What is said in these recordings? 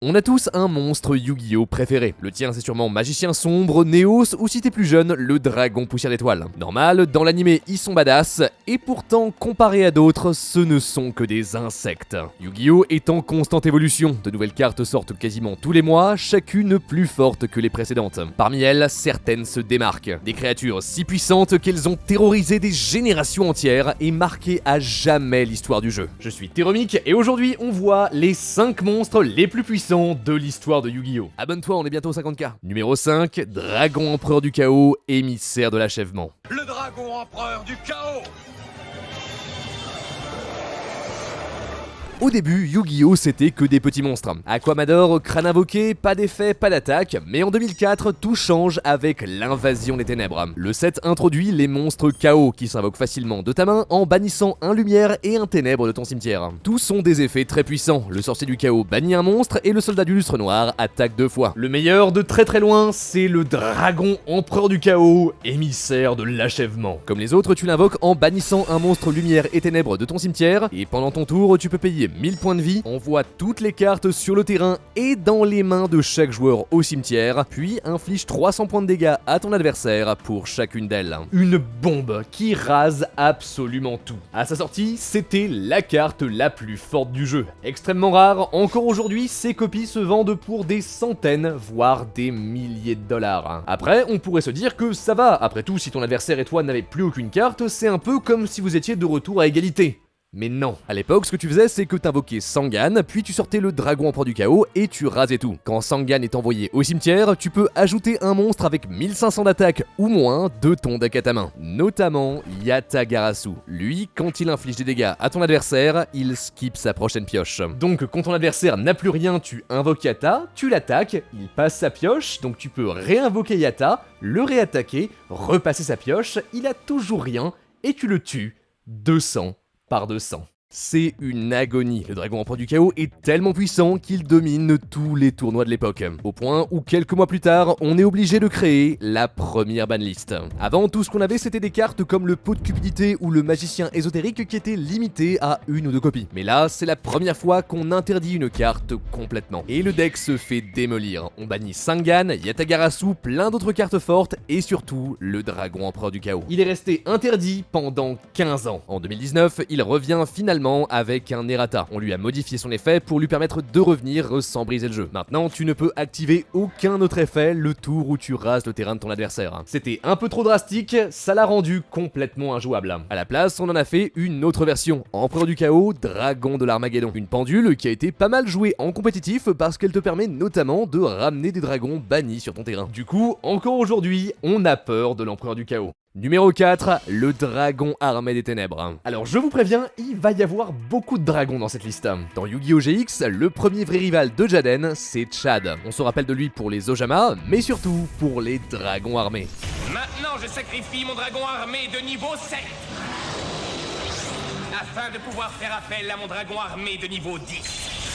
On a tous un monstre Yu-Gi-Oh préféré. Le tien c'est sûrement Magicien Sombre, Néos ou si t'es plus jeune, le Dragon Poussière d'Étoile. Normal, dans l'animé ils sont badass, et pourtant comparé à d'autres, ce ne sont que des insectes. Yu-Gi-Oh est en constante évolution, de nouvelles cartes sortent quasiment tous les mois, chacune plus forte que les précédentes. Parmi elles, certaines se démarquent. Des créatures si puissantes qu'elles ont terrorisé des générations entières et marqué à jamais l'histoire du jeu. Je suis Théromique et aujourd'hui on voit les 5 monstres les plus puissants de l'histoire de Yu-Gi-Oh! Abonne-toi, on est bientôt au 50K. Numéro 5, Dragon Empereur du Chaos, émissaire de l'achèvement. Le dragon empereur du chaos! Au début, Yu-Gi-Oh c'était que des petits monstres. Aquamador, crâne invoqué, pas d'effet, pas d'attaque, mais en 2004, tout change avec l'invasion des ténèbres. Le set introduit les monstres chaos qui s'invoquent facilement de ta main en bannissant un lumière et un ténèbre de ton cimetière. Tous sont des effets très puissants. Le sorcier du chaos bannit un monstre et le soldat du lustre noir attaque 2 fois. Le meilleur de très loin, c'est le dragon empereur du chaos, émissaire de l'achèvement. Comme les autres, tu l'invoques en bannissant un monstre lumière et ténèbres de ton cimetière et pendant ton tour, tu peux payer 1000 points de vie, envoie toutes les cartes sur le terrain et dans les mains de chaque joueur au cimetière, puis inflige 300 points de dégâts à ton adversaire pour chacune d'elles. Une bombe qui rase absolument tout. À sa sortie, c'était la carte la plus forte du jeu. Extrêmement rare, encore aujourd'hui, ces copies se vendent pour des centaines, voire des milliers de dollars. Après, on pourrait se dire que ça va, après tout, si ton adversaire et toi n'avez plus aucune carte, c'est un peu comme si vous étiez de retour à égalité. Mais non. À l'époque, ce que tu faisais, c'est que t'invoquais Sangan, puis tu sortais le dragon empereur du chaos et tu rasais tout. Quand Sangan est envoyé au cimetière, tu peux ajouter un monstre avec 1500 d'attaque ou moins de ton deck à ta main. Notamment Yatagarasu. Lui, quand il inflige des dégâts à ton adversaire, il skip sa prochaine pioche. Donc quand ton adversaire n'a plus rien, tu invoques Yata, tu l'attaques, il passe sa pioche, donc tu peux réinvoquer Yata, le réattaquer, repasser sa pioche, il a toujours rien, et tu le tues 200 par 200. C'est une agonie. Le dragon empereur du chaos est tellement puissant qu'il domine tous les tournois de l'époque. Au point où quelques mois plus tard, on est obligé de créer la première banlist. Avant, tout ce qu'on avait c'était des cartes comme le pot de cupidité ou le magicien ésotérique qui étaient limités à 1 ou 2 copies. Mais là, c'est la première fois qu'on interdit une carte complètement. Et le deck se fait démolir. On bannit Sangan, Yatagarasu, plein d'autres cartes fortes et surtout le dragon empereur du chaos. Il est resté interdit pendant 15 ans. En 2019, il revient finalement avec un errata. On lui a modifié son effet pour lui permettre de revenir sans briser le jeu. Maintenant, tu ne peux activer aucun autre effet le tour où tu rases le terrain de ton adversaire. C'était un peu trop drastique, ça l'a rendu complètement injouable. À la place, on en a fait une autre version, Empereur du Chaos, Dragon de l'Armageddon. Une pendule qui a été pas mal jouée en compétitif parce qu'elle te permet notamment de ramener des dragons bannis sur ton terrain. Du coup, encore aujourd'hui, on a peur de l'Empereur du Chaos. Numéro 4, le dragon armé des ténèbres. Alors je vous préviens, il va y avoir beaucoup de dragons dans cette liste. Dans Yu-Gi-Oh! GX, le premier vrai rival de Jaden, c'est Chad. On se rappelle de lui pour les Ojama, mais surtout pour les dragons armés. Maintenant, je sacrifie mon dragon armé de niveau 7 afin de pouvoir faire appel à mon dragon armé de niveau 10.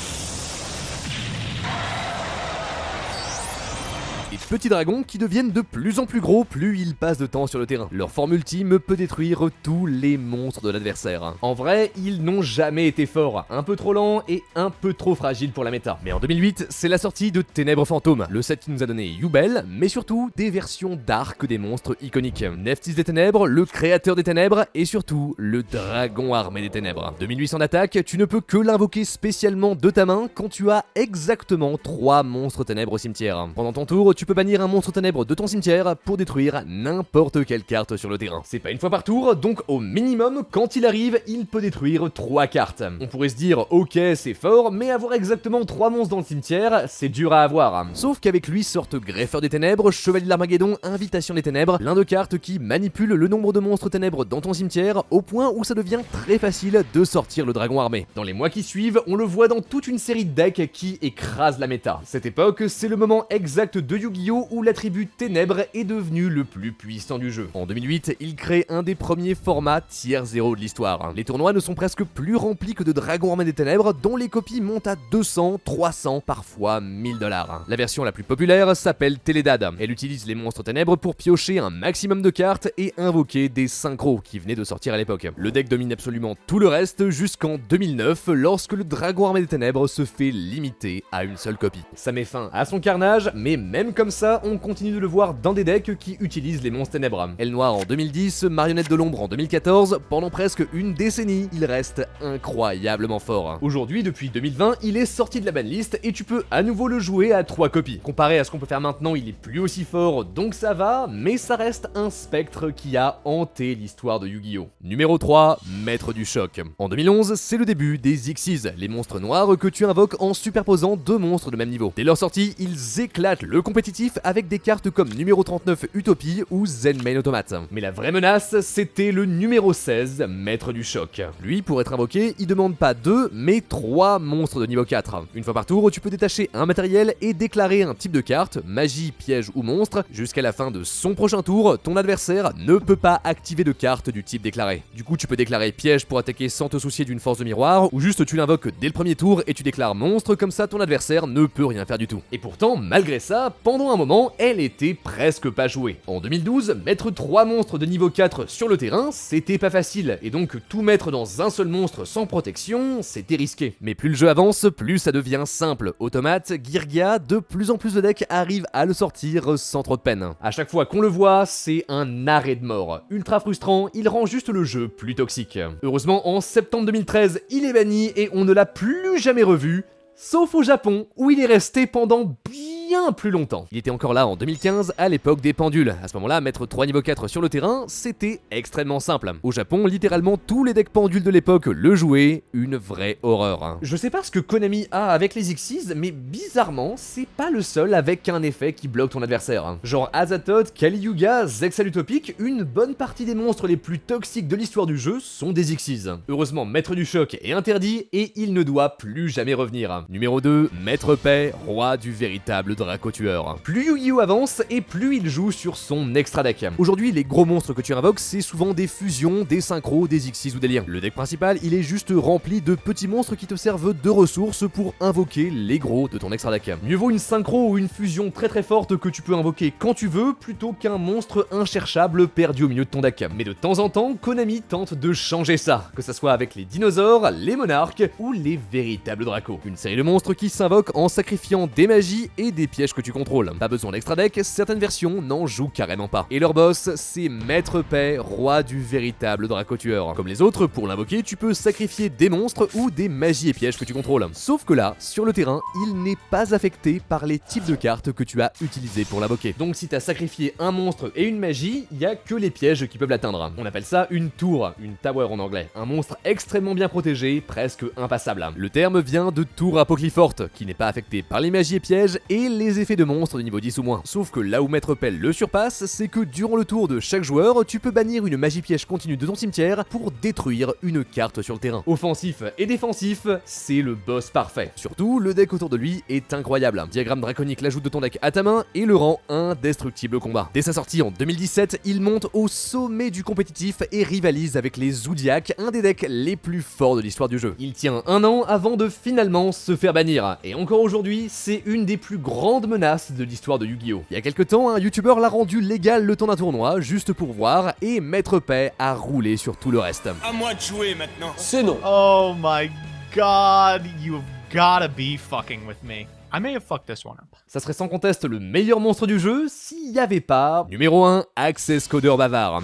Des petits dragons qui deviennent de plus en plus gros plus ils passent de temps sur le terrain. Leur forme ultime peut détruire tous les monstres de l'adversaire. En vrai, ils n'ont jamais été forts, un peu trop lents et un peu trop fragiles pour la méta. Mais en 2008, c'est la sortie de Ténèbres Fantômes, le set qui nous a donné Yubel, mais surtout des versions dark des monstres iconiques. Nephthys des Ténèbres, le créateur des Ténèbres et surtout le dragon armé des Ténèbres. 2800 d'attaque, tu ne peux que l'invoquer spécialement de ta main quand tu as exactement 3 monstres ténèbres au cimetière. Pendant ton tour, tu peux bannir un monstre ténèbre de ton cimetière pour détruire n'importe quelle carte sur le terrain. C'est pas une fois par tour, donc au minimum, quand il arrive, il peut détruire 3 cartes. On pourrait se dire, ok, c'est fort, mais avoir exactement 3 monstres dans le cimetière, c'est dur à avoir. Sauf qu'avec lui sortent Greffeur des Ténèbres, Chevalier de l'Armageddon, Invitation des Ténèbres, plein de cartes qui manipulent le nombre de monstres ténèbres dans ton cimetière, au point où ça devient très facile de sortir le dragon armé. Dans les mois qui suivent, on le voit dans toute une série de decks qui écrasent la méta. Cette époque, c'est le moment exact de Yu-Gi-Oh! Yu-Gi-Oh! Où l'attribut Ténèbres est devenu le plus puissant du jeu. En 2008, il crée un des premiers formats Tier 0 de l'histoire. Les tournois ne sont presque plus remplis que de Dragon Armée des Ténèbres, dont les copies montent à 200, 300, parfois 1000 $. La version la plus populaire s'appelle Télédad. Elle utilise les monstres ténèbres pour piocher un maximum de cartes et invoquer des synchros qui venaient de sortir à l'époque. Le deck domine absolument tout le reste jusqu'en 2009, lorsque le Dragon Armée des Ténèbres se fait limiter à une seule copie. Ça met fin à son carnage, mais même comme ça, on continue de le voir dans des decks qui utilisent les monstres ténèbres. Aile Noire en 2010, Marionnette de l'Ombre en 2014, pendant presque une décennie, il reste incroyablement fort. Aujourd'hui, depuis 2020, il est sorti de la banlist et tu peux à nouveau le jouer à 3 copies. Comparé à ce qu'on peut faire maintenant, il est plus aussi fort, donc ça va, mais ça reste un spectre qui a hanté l'histoire de Yu-Gi-Oh! Numéro 3, Maître du Choc. En 2011, c'est le début des Xyz, les monstres noirs que tu invoques en superposant 2 monstres de même niveau. Dès leur sortie, ils éclatent le compétitif avec des cartes comme numéro 39 Utopie ou Zenmain Automate. Mais la vraie menace, c'était le numéro 16, Maître du Choc. Lui, pour être invoqué, il demande pas 2, mais 3 monstres de niveau 4. Une fois par tour, tu peux détacher un matériel et déclarer un type de carte, magie, piège ou monstre. Jusqu'à la fin de son prochain tour, ton adversaire ne peut pas activer de carte du type déclaré. Du coup, tu peux déclarer piège pour attaquer sans te soucier d'une force de miroir, ou juste tu l'invoques dès le premier tour et tu déclares monstre, comme ça ton adversaire ne peut rien faire du tout. Et pourtant, malgré ça, pendant un moment, elle était presque pas jouée. En 2012, mettre 3 monstres de niveau 4 sur le terrain, c'était pas facile, et donc tout mettre dans un seul monstre sans protection, c'était risqué. Mais plus le jeu avance, plus ça devient simple. Automate, Girgia, de plus en plus de decks arrivent à le sortir sans trop de peine. À chaque fois qu'on le voit, c'est un arrêt de mort. Ultra frustrant, il rend juste le jeu plus toxique. Heureusement, en septembre 2013, il est banni et on ne l'a plus jamais revu, sauf au Japon, où il est resté pendant bien plus longtemps. Il était encore là en 2015, à l'époque des pendules. À ce moment-là, mettre 3 niveau 4 sur le terrain, c'était extrêmement simple. Au Japon, littéralement tous les decks pendules de l'époque le jouaient, une vraie horreur. Je sais pas ce que Konami a avec les Xyz, mais bizarrement, c'est pas le seul avec un effet qui bloque ton adversaire. Genre Azathoth, Kali Yuga, Zexal Utopic, une bonne partie des monstres les plus toxiques de l'histoire du jeu sont des Xyz. Heureusement, Maître du Choc est interdit et il ne doit plus jamais revenir. Numéro 2, Maître Paix, roi du véritable Draco-tueur. Plus Yu-Gi-Oh! Avance et plus il joue sur son extra deck. Aujourd'hui, les gros monstres que tu invoques, c'est souvent des fusions, des synchros, des Xyz ou des liens. Le deck principal, il est juste rempli de petits monstres qui te servent de ressources pour invoquer les gros de ton extra deck. Mieux vaut une synchro ou une fusion très forte que tu peux invoquer quand tu veux, plutôt qu'un monstre incherchable perdu au milieu de ton deck. Mais de temps en temps, Konami tente de changer ça, que ça soit avec les dinosaures, les monarques ou les véritables dracos. Une série de monstres qui s'invoquent en sacrifiant des magies et des pièges que tu contrôles. Pas besoin d'extra deck, certaines versions n'en jouent carrément pas. Et leur boss, c'est Maître Paix, roi du véritable Draco-tueur. Comme les autres, pour l'invoquer, tu peux sacrifier des monstres ou des magies et pièges que tu contrôles. Sauf que là, sur le terrain, il n'est pas affecté par les types de cartes que tu as utilisés pour l'invoquer. Donc si t'as sacrifié un monstre et une magie, il y a que les pièges qui peuvent l'atteindre. On appelle ça une tour, une tower en anglais. Un monstre extrêmement bien protégé, presque impassable. Le terme vient de tour apocryphe, qui n'est pas affecté par les magies et pièges et les effets de monstres de niveau 10 ou moins. Sauf que là où Maître Pelle le surpasse, c'est que durant le tour de chaque joueur, tu peux bannir une magie piège continue de ton cimetière pour détruire une carte sur le terrain. Offensif et défensif, c'est le boss parfait. Surtout, le deck autour de lui est incroyable. Diagramme draconique l'ajoute de ton deck à ta main et le rend indestructible au combat. Dès sa sortie en 2017, il monte au sommet du compétitif et rivalise avec les Zodiac, un des decks les plus forts de l'histoire du jeu. Il tient un an avant de finalement se faire bannir. Et encore aujourd'hui, c'est une des plus grandes menaces de l'histoire de Yu-Gi-Oh! Il y a quelques temps, un youtubeur l'a rendu légal le temps d'un tournoi, juste pour voir, et Maître Paix a roulé sur tout le reste. À moi de jouer maintenant. C'est non. Oh my god, you've gotta be fucking with me. I may have fucked this one up. Ça serait sans conteste le meilleur monstre du jeu s'il n'y avait pas... Numéro 1, Access Codeur bavard.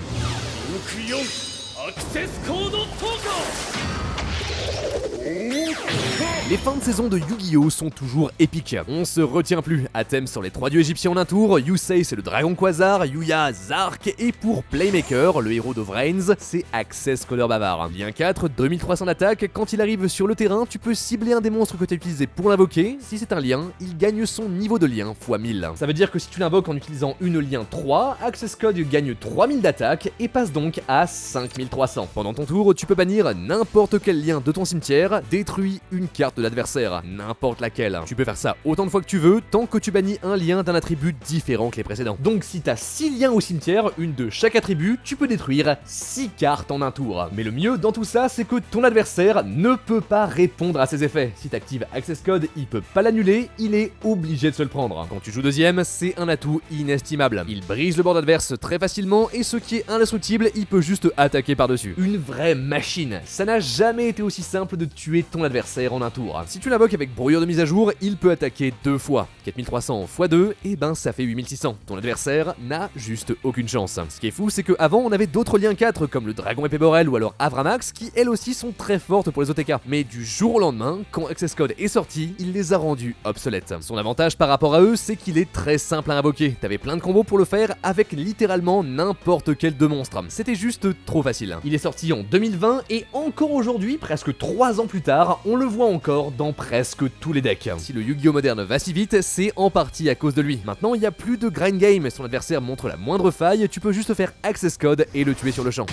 Les fins de saison de Yu-Gi-Oh! Sont toujours épiques. On se retient plus. À thème sur les 3 dieux égyptiens en un tour, Yusei c'est le dragon Quasar, Yuya Zark, et pour Playmaker, le héros de Vrains, c'est Access Codeur bavard. Lien 4, 2300 d'attaque, quand il arrive sur le terrain, tu peux cibler un des monstres que tu as utilisé pour l'invoquer. Si c'est un lien, il gagne son niveau de lien x 1000. Ça veut dire que si tu l'invoques en utilisant une lien 3, Access Code gagne 3000 d'attaque et passe donc à 5300. Pendant ton tour, tu peux bannir n'importe quel lien de ton cimetière, détruis une carte de l'adversaire, n'importe laquelle. Tu peux faire ça autant de fois que tu veux, tant que tu bannis un lien d'un attribut différent que les précédents. Donc si t'as 6 liens au cimetière, une de chaque attribut, tu peux détruire 6 cartes en un tour. Mais le mieux dans tout ça, c'est que ton adversaire ne peut pas répondre à ses effets. Si t'actives Access Code, il peut pas l'annuler, il est obligé de se le prendre. Quand tu joues deuxième, c'est un atout inestimable. Il brise le board adverse très facilement et ce qui est indestructible, il peut juste attaquer par-dessus. Une vraie machine. Ça n'a jamais été aussi simple de tuer ton adversaire en un tour. Si tu l'invoques avec brouilleur de mise à jour, il peut attaquer 2 fois. 4300 x 2, et ben ça fait 8600. Ton adversaire n'a juste aucune chance. Ce qui est fou, c'est qu'avant on avait d'autres liens 4 comme le Dragon Épée Borel ou alors Avramax qui elles aussi sont très fortes pour les OTK. Mais du jour au lendemain, quand Access Code est sorti, il les a rendus obsolètes. Son avantage par rapport à eux, c'est qu'il est très simple à invoquer. T'avais plein de combos pour le faire avec littéralement n'importe quel de monstre. C'était juste trop facile. Il est sorti en 2020 et encore aujourd'hui, presque 3 ans plus tard, on le voit encore dans presque tous les decks. Si le Yu-Gi-Oh moderne va si vite, c'est en partie à cause de lui. Maintenant, il n'y a plus de grind game, son adversaire montre la moindre faille, tu peux juste faire Access Code et le tuer sur le champ.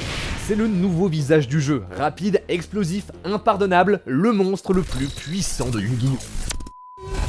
C'est le nouveau visage du jeu, rapide, explosif, impardonnable, le monstre le plus puissant de Yu-Gi-Oh!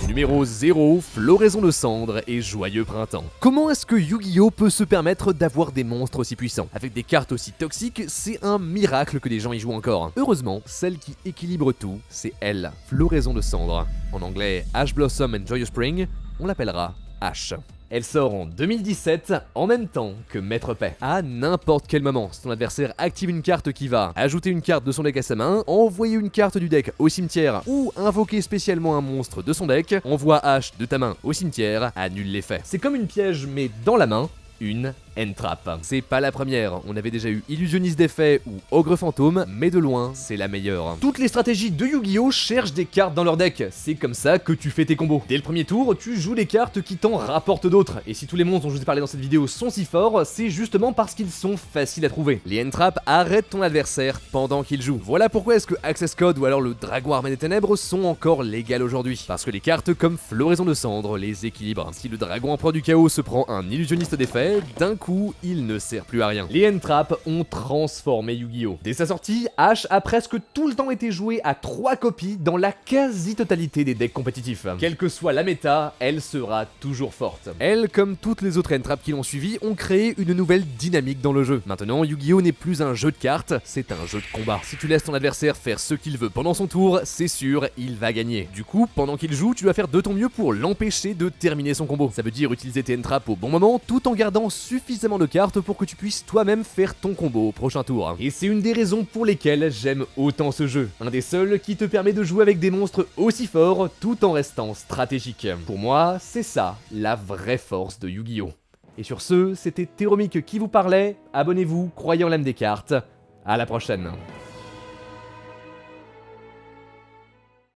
Numéro 0, Floraison de Cendres et Joyeux Printemps. Comment est-ce que Yu-Gi-Oh peut se permettre d'avoir des monstres aussi puissants? Avec des cartes aussi toxiques, c'est un miracle que des gens y jouent encore. Heureusement, celle qui équilibre tout, c'est elle, Floraison de Cendres. En anglais, Ash Blossom and Joyous Spring, on l'appellera Ash. Elle sort en 2017, en même temps que Maître Paix. À n'importe quel moment, si ton adversaire active une carte qui va ajouter une carte de son deck à sa main, envoyer une carte du deck au cimetière ou invoquer spécialement un monstre de son deck, envoie H de ta main au cimetière, annule l'effet. C'est comme une piège mais dans la main, une N-Trap. C'est pas la première, on avait déjà eu Illusionniste d'effet ou Ogre Fantôme, mais de loin, c'est la meilleure. Toutes les stratégies de Yu-Gi-Oh cherchent des cartes dans leur deck, c'est comme ça que tu fais tes combos. Dès le premier tour, tu joues des cartes qui t'en rapportent d'autres, et si tous les monstres dont je vous ai parlé dans cette vidéo sont si forts, c'est justement parce qu'ils sont faciles à trouver. Les N-Trap arrêtent ton adversaire pendant qu'il joue. Voilà pourquoi est-ce que Access Code ou alors le Dragon Armé des Ténèbres sont encore légales aujourd'hui. Parce que les cartes comme Floraison de Cendres les équilibrent. Si le Dragon Empereur du Chaos se prend un Illusionniste d'effet, d'un coup, il ne sert plus à rien. Les N-Trap ont transformé Yu-Gi-Oh! Dès sa sortie, Ash a presque tout le temps été joué à 3 copies dans la quasi-totalité des decks compétitifs. Quelle que soit la méta, elle sera toujours forte. Elle, comme toutes les autres N-Trap qui l'ont suivi, ont créé une nouvelle dynamique dans le jeu. Maintenant, Yu-Gi-Oh! N'est plus un jeu de cartes, c'est un jeu de combat. Si tu laisses ton adversaire faire ce qu'il veut pendant son tour, c'est sûr, il va gagner. Du coup, pendant qu'il joue, tu dois faire de ton mieux pour l'empêcher de terminer son combo. Ça veut dire utiliser tes N-Trap au bon moment, tout en gardant suffisamment de cartes pour que tu puisses toi-même faire ton combo au prochain tour. Et c'est une des raisons pour lesquelles j'aime autant ce jeu. Un des seuls qui te permet de jouer avec des monstres aussi forts tout en restant stratégique. Pour moi, c'est ça, la vraie force de Yu-Gi-Oh! Et sur ce, c'était Théromique qui vous parlait. Abonnez-vous, croyez en l'âme des cartes. À la prochaine.